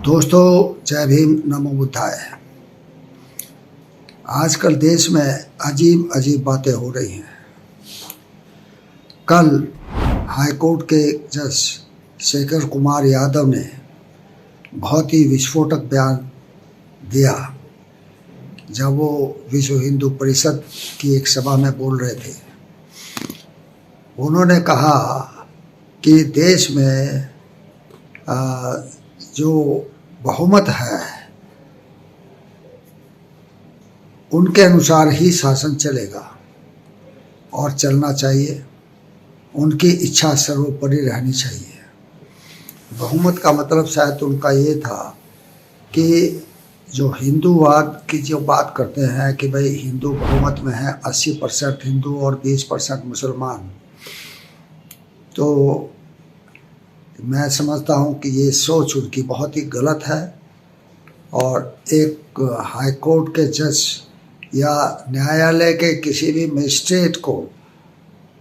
दोस्तों, जय भीम, नमो बुद्धाय। आजकल देश में अजीब अजीब बातें हो रही हैं। कल हाईकोर्ट के जज शेखर कुमार यादव ने बहुत ही विस्फोटक बयान दिया जब वो विश्व हिंदू परिषद की एक सभा में बोल रहे थे। उन्होंने कहा कि देश में जो बहुमत है उनके अनुसार ही शासन चलेगा और चलना चाहिए। उनकी इच्छा सर्वोपरि रहनी चाहिए। बहुमत का मतलब शायद उनका ये था कि जो हिंदूवाद की जो बात करते हैं कि भाई हिंदू बहुमत में है, 80% हिंदू और 20% मुसलमान, तो मैं समझता हूँ कि ये सोच उनकी बहुत ही गलत है। और एक हाईकोर्ट के जज या न्यायालय के किसी भी मजिस्ट्रेट को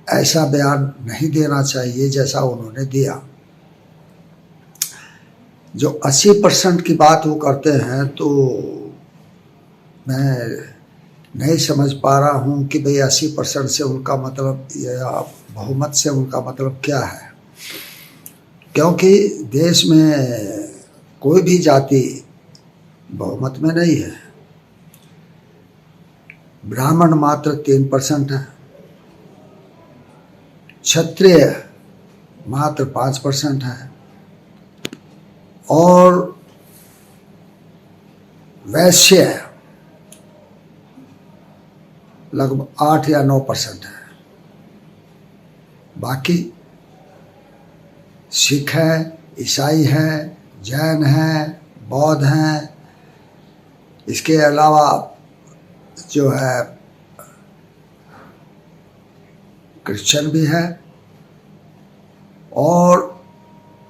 ऐसा बयान नहीं देना चाहिए जैसा उन्होंने दिया। जो 80% की बात वो करते हैं, तो मैं नहीं समझ पा रहा हूँ कि भाई 80% से उनका मतलब या बहुमत से उनका मतलब क्या है। क्योंकि देश में कोई भी जाति बहुमत में नहीं है। ब्राह्मण मात्र 3% है, क्षत्रिय मात्र 5% है और वैश्य लगभग 8 या 9% है। बाकी सिख है, ईसाई हैं, जैन हैं, बौद्ध हैं, इसके अलावा जो है क्रिश्चियन भी है और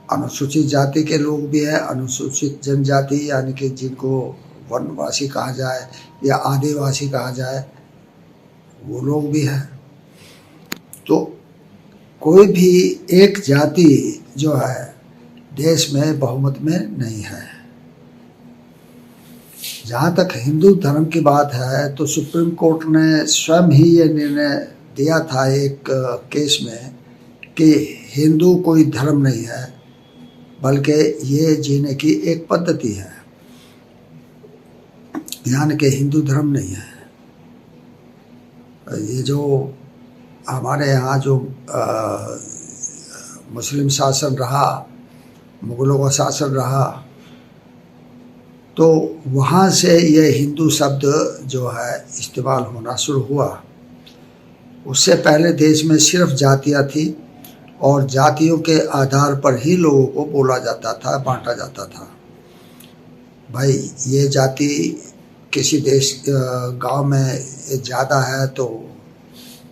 अनुसूचित जाति के लोग भी हैं। अनुसूचित जनजाति यानी कि जिनको वनवासी कहा जाए या आदिवासी कहा जाए, वो लोग भी हैं। तो कोई भी एक जाति जो है देश में बहुमत में नहीं है। जहाँ तक हिंदू धर्म की बात है, तो सुप्रीम कोर्ट ने स्वयं ही ये निर्णय दिया था एक केस में कि हिंदू कोई धर्म नहीं है, बल्कि ये जीने की एक पद्धति है, यानी कि हिंदू धर्म नहीं है। ये जो हमारे यहाँ जो मुस्लिम शासन रहा, मुगलों का शासन रहा, तो वहाँ से ये हिंदू शब्द जो है इस्तेमाल होना शुरू हुआ। उससे पहले देश में सिर्फ जातियाँ थी और जातियों के आधार पर ही लोगों को बोला जाता था, बांटा जाता था। भाई ये जाति किसी देश गांव में ज़्यादा है तो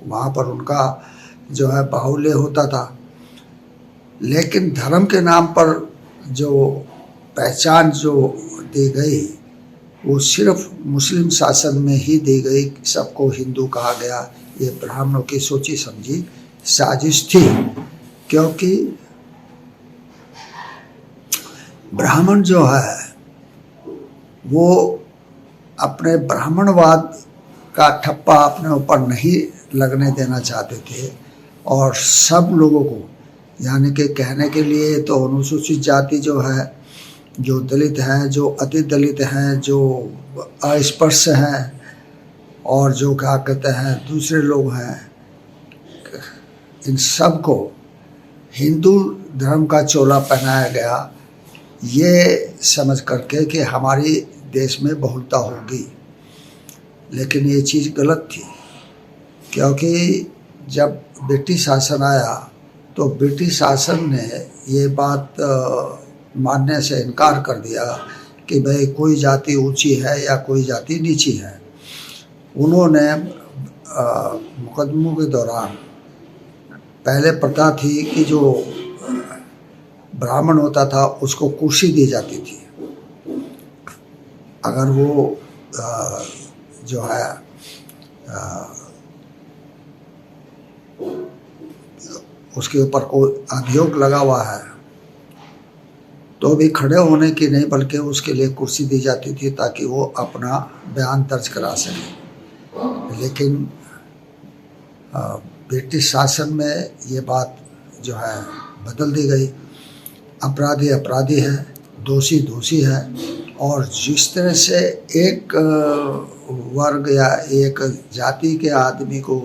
वहाँ पर उनका जो है बाहुल्य होता था। लेकिन धर्म के नाम पर जो पहचान जो दी गई वो सिर्फ मुस्लिम शासन में ही दी गई। सबको हिंदू कहा गया। ये ब्राह्मणों की सोची समझी साजिश थी, क्योंकि ब्राह्मण जो है वो अपने ब्राह्मणवाद का ठप्पा अपने ऊपर नहीं लगने देना चाहते थे और सब लोगों को, यानी कि कहने के लिए तो अनुसूचित जाति जो है, जो दलित हैं, जो अति दलित हैं, जो अस्पृश्य हैं और जो क्या कहते हैं दूसरे लोग हैं, इन सब को हिंदू धर्म का चोला पहनाया गया, ये समझ करके कि हमारी देश में बहुलता होगी। लेकिन ये चीज़ गलत थी, क्योंकि जब ब्रिटिश शासन आया तो ब्रिटिश शासन ने ये बात मानने से इनकार कर दिया कि भाई कोई जाति ऊंची है या कोई जाति नीची है। उन्होंने मुकदमों के दौरान पहले प्रथा थी कि जो ब्राह्मण होता था उसको कुर्सी दी जाती थी। अगर वो जो है उसके ऊपर कोई अभियोग लगा हुआ है तो भी खड़े होने की नहीं बल्कि उसके लिए कुर्सी दी जाती थी ताकि वो अपना बयान दर्ज करा सके। लेकिन ब्रिटिश शासन में ये बात जो है बदल दी गई। अपराधी अपराधी है, दोषी दोषी है, और जिस तरह से एक वर्ग या एक जाति के आदमी को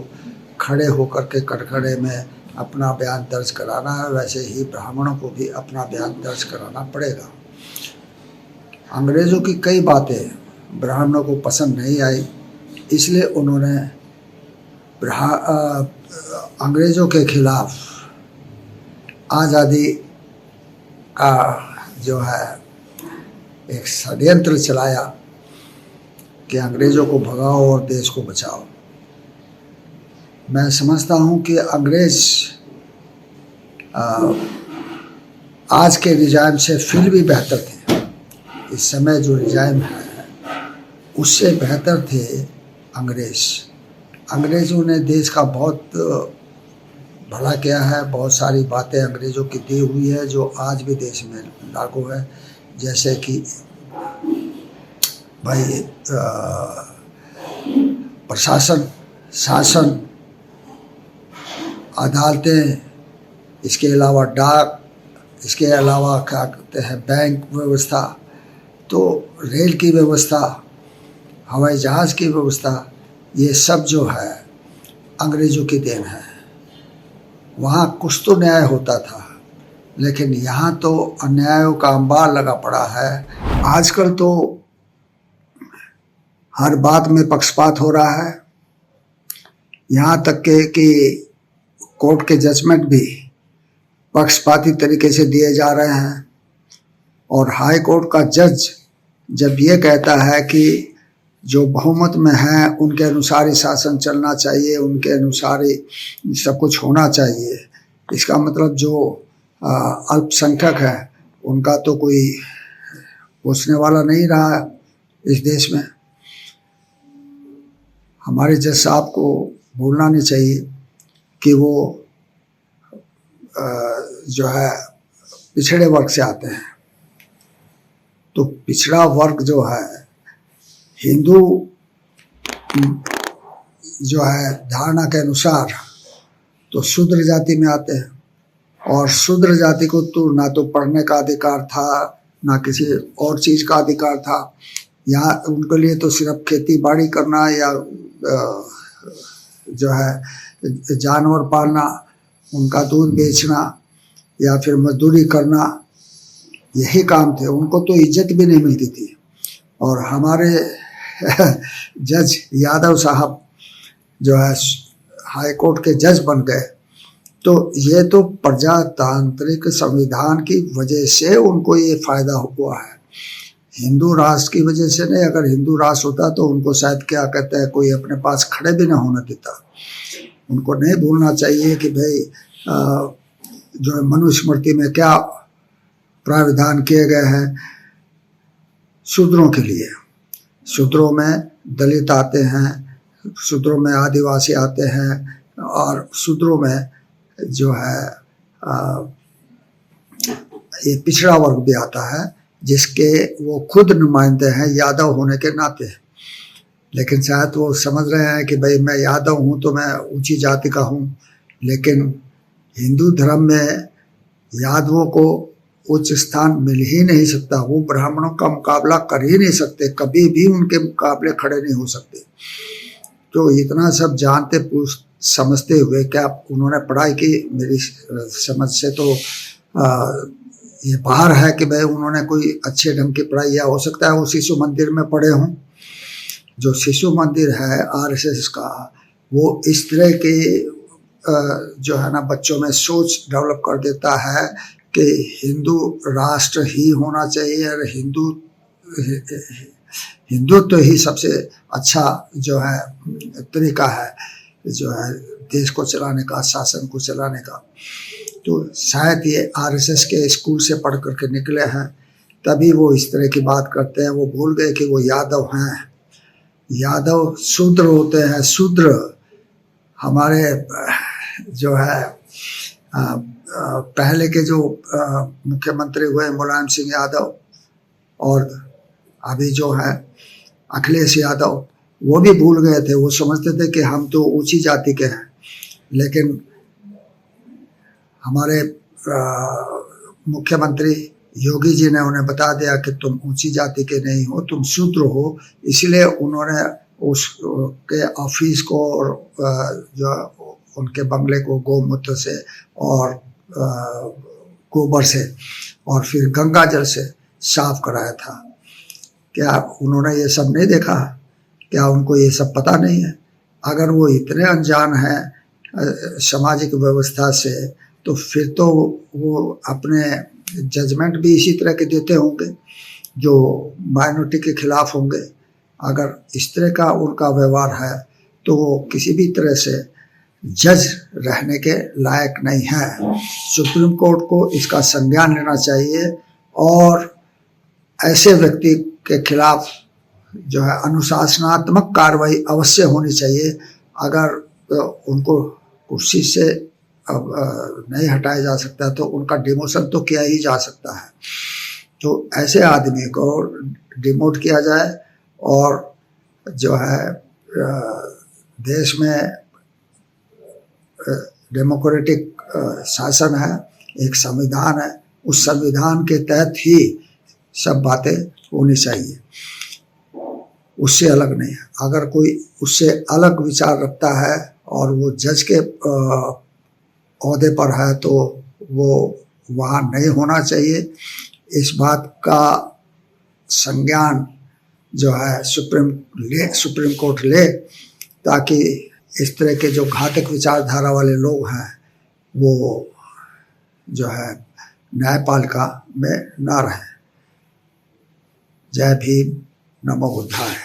खड़े होकर के कटघरे में अपना बयान दर्ज कराना है, वैसे ही ब्राह्मणों को भी अपना बयान दर्ज कराना पड़ेगा। अंग्रेज़ों की कई बातें ब्राह्मणों को पसंद नहीं आई, इसलिए उन्होंने अंग्रेज़ों के खिलाफ आज़ादी का जो है एक षड्यंत्र चलाया कि अंग्रेज़ों को भगाओ और देश को बचाओ। मैं समझता हूँ कि अंग्रेज़ आज के निज़ाम से फिर भी बेहतर थे। इस समय जो निज़ाम है उससे बेहतर थे अंग्रेज़। अंग्रेज़ों ने देश का बहुत भला किया है। बहुत सारी बातें अंग्रेज़ों की दी हुई है जो आज भी देश में लागू है, जैसे कि भाई प्रशासन, शासन, अदालतें, इसके अलावा डाक, इसके अलावा क्या कहते हैं बैंक व्यवस्था, तो रेल की व्यवस्था, हवाई जहाज़ की व्यवस्था, ये सब जो है अंग्रेज़ों की देन है। वहाँ कुछ तो न्याय होता था, लेकिन यहाँ तो अन्यायों का अंबार लगा पड़ा है। आजकल तो हर बात में पक्षपात हो रहा है, यहाँ तक के कि कोर्ट के जजमेंट भी पक्षपाती तरीके से दिए जा रहे हैं। और हाई कोर्ट का जज जब ये कहता है कि जो बहुमत में है उनके अनुसार ही शासन चलना चाहिए, उनके अनुसार ही सब कुछ होना चाहिए, इसका मतलब जो अल्पसंख्यक है उनका तो कोई पूछने वाला नहीं रहा इस देश में। हमारे जज साहब को भूलना नहीं चाहिए कि वो जो है पिछड़े वर्ग से आते हैं। तो पिछड़ा वर्ग जो है हिंदू जो है धारणा के अनुसार तो शूद्र जाति में आते हैं, और शूद्र जाति को तो ना तो पढ़ने का अधिकार था ना किसी और चीज़ का अधिकार था। यहाँ उनके लिए तो सिर्फ खेती बाड़ी करना या जो है जानवर पालना, उनका दूध बेचना या फिर मजदूरी करना, यही काम थे। उनको तो इज्जत भी नहीं मिलती थी। और हमारे जज यादव साहब जो है हाई कोर्ट के जज बन गए, तो ये तो प्रजातांत्रिक संविधान की वजह से उनको ये फ़ायदा हुआ है, हिंदू राष्ट्र की वजह से नहीं। अगर हिंदू राष्ट्र होता तो उनको शायद क्या कहते हैं कोई अपने पास खड़े भी ना होने देता। उनको नहीं भूलना चाहिए कि भाई जो मनुस्मृति में क्या प्राविधान किए गए हैं शूद्रों के लिए। शूद्रों में दलित आते हैं, शूद्रों में आदिवासी आते हैं, और शूद्रों में जो है ये पिछड़ा वर्ग भी आता है जिसके वो खुद नुमाइंदे हैं यादव होने के नाते। लेकिन शायद वो समझ रहे हैं कि भाई मैं यादव हूँ तो मैं ऊंची जाति का हूँ, लेकिन हिंदू धर्म में यादवों को उच्च स्थान मिल ही नहीं सकता। वो ब्राह्मणों का मुकाबला कर ही नहीं सकते, कभी भी उनके मुकाबले खड़े नहीं हो सकते। तो इतना सब जानते समझते हुए क्या उन्होंने पढ़ाई की, मेरी समझ से तो ये बाहर है कि भाई उन्होंने कोई अच्छे ढंग की पढ़ाई, या हो सकता है वो शिशु मंदिर में पढ़े हों। जो शिशु मंदिर है आरएसएस का, वो इस तरह के जो है ना बच्चों में सोच डेवलप कर देता है कि हिंदू राष्ट्र ही होना चाहिए और हिंदुत्व ही सबसे अच्छा जो है तरीका है जो है देश को चलाने का, शासन को चलाने का। तो शायद ये आरएसएस के स्कूल से पढ़ करके निकले हैं, तभी वो इस तरह की बात करते हैं। वो भूल गए कि वो यादव हैं। यादव शूद्र होते हैं। शूद्र हमारे जो है पहले के जो मुख्यमंत्री हुए मुलायम सिंह यादव और अभी जो है अखिलेश यादव, वो भी भूल गए थे। वो समझते थे कि हम तो ऊंची जाति के हैं, लेकिन हमारे मुख्यमंत्री योगी जी ने उन्हें बता दिया कि तुम ऊंची जाति के नहीं हो, तुम शूद्र हो। इसलिए उन्होंने उसके ऑफिस को और जो उनके बंगले को गोमूत्र से और गोबर से और फिर गंगा जल से साफ कराया था। क्या उन्होंने ये सब नहीं देखा? क्या उनको ये सब पता नहीं है? अगर वो इतने अनजान हैं सामाजिक व्यवस्था से, तो फिर तो वो अपने जजमेंट भी इसी तरह के देते होंगे जो माइनॉरिटी के खिलाफ होंगे। अगर इस तरह का उनका व्यवहार है तो वो किसी भी तरह से जज रहने के लायक नहीं है। सुप्रीम कोर्ट को इसका संज्ञान लेना चाहिए और ऐसे व्यक्ति के खिलाफ जो है अनुशासनात्मक कार्रवाई अवश्य होनी चाहिए। अगर उनको कुर्सी से नहीं हटाया जा सकता तो उनका डिमोशन तो किया ही जा सकता है। तो ऐसे आदमी को डिमोट किया जाए और जो है देश में डेमोक्रेटिक शासन है, एक संविधान है, उस संविधान के तहत ही सब बातें होनी चाहिए, उससे अलग नहीं है। अगर कोई उससे अलग विचार रखता है और वो जज के ओहदे पर है तो वो वहाँ नहीं होना चाहिए। इस बात का संज्ञान जो है सुप्रीम कोर्ट ले, ताकि इस तरह के जो घातक विचारधारा वाले लोग हैं वो जो है न्यायपालिका में ना रहें। जय भीम, नमो बुद्धाय।